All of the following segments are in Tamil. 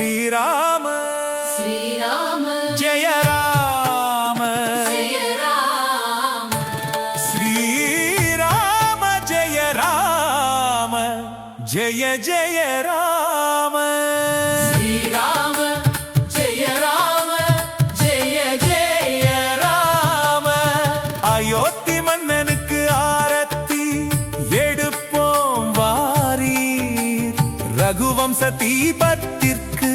श्रीराम श्रीराम जय राम जय राम श्रीराम जय राम जय जय राम श्रीराम जय राम जय जय राम अयोத்தி மன்னனுக்கு ஆரத்தி எடுப்போம் வாரீர் ரகுவம்ச தீபத்திற்கு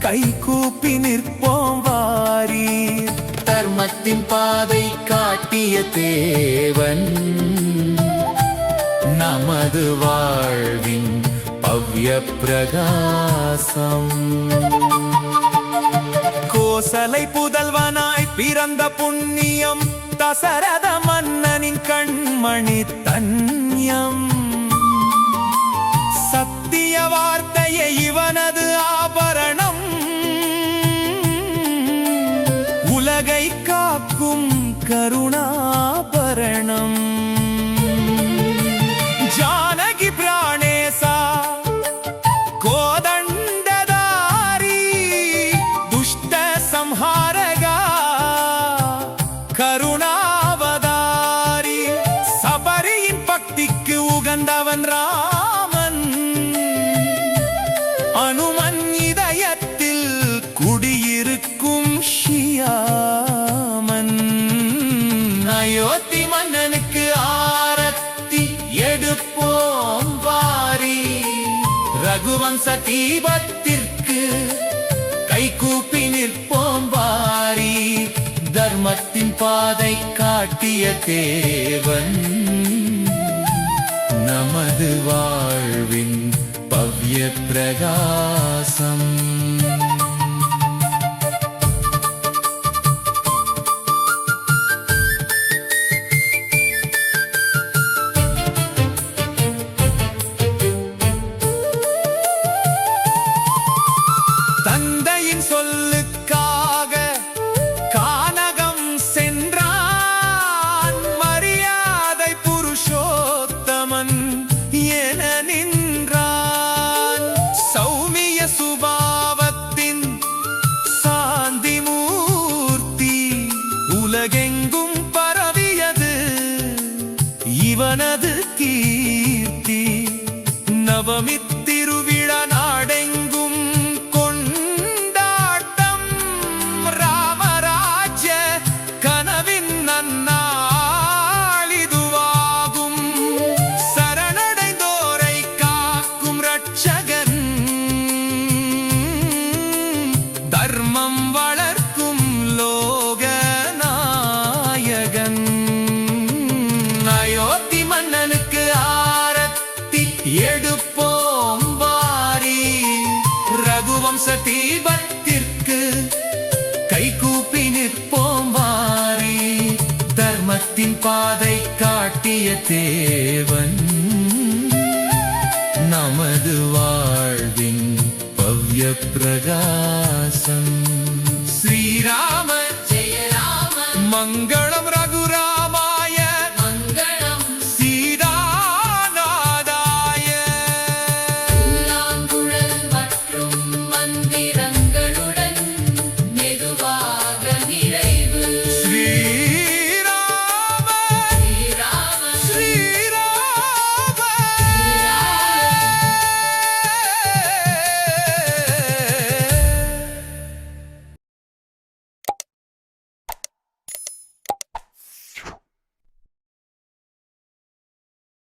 கை கூப்பி நிற்போம் வாரீர் தர்மத்தின் பாதை காட்டிய தேவன் நமது வாழ்வின் பவ்ய பிரகாசம் கோசலை புதல்வனாய் பிறந்த புண்ணியம் தசரத மன்னனின் கண்மணி தன்யம் சத்திய வார்த்தையை இவனது ஆபரணம் உலகை காக்கும் கருணாபரணம் ஜானகி பிராணேசா கோதண்டதாரி துஷ்ட சம்ஹாரகா கருணாவதாரி சபரியின் பக்திக்கு உகந்தவன் ராமன் அனுமன் இதயத்தில் குடியிருக்கும் ஷியாமன் அயோத்தி மன்னனுக்கு ஆரத்தி எடுப்போம் வாரி ரகுவம்ச தீபத்திற்கு கை கூப்பி நிற்போம் வாரி தர்மத்தின் பாதை காட்டிய தேவன் நமது வாழ்வின் பவ்ய பிரகாசம் தந்தையின் சொல்லுக்காக கானகம் சென்றான் மரியாதை புருஷோத்தமன் என நின்றான் சௌமிய சுபாவத்தின் சாந்தி மூர்த்தி உலகெங்கும் பரவியது இவனது கீர்த்தி நவமி திருவிழா நாடெங்கும் கொண்டாட்டம் ராமராஜ்ய கனவின் நன்னாளிதுவாகும் சரணடைந்தோரை காக்கும் ரட்சகன் தர்மம் வளர்க்கும் லோகநாயகன் அயோத்தி மன்னனுக்கு ஆரத்தி எடுப்போம் வாரி ரகுவம்ச தீபத்திற்கு கை கூப்பி நிற்போம் வாரி தர்மத்தின் பாதை காட்டிய தேவன் நமது வாழ்வின் பவ்ய பிரகாசம் ஸ்ரீராம जय राम மங்கள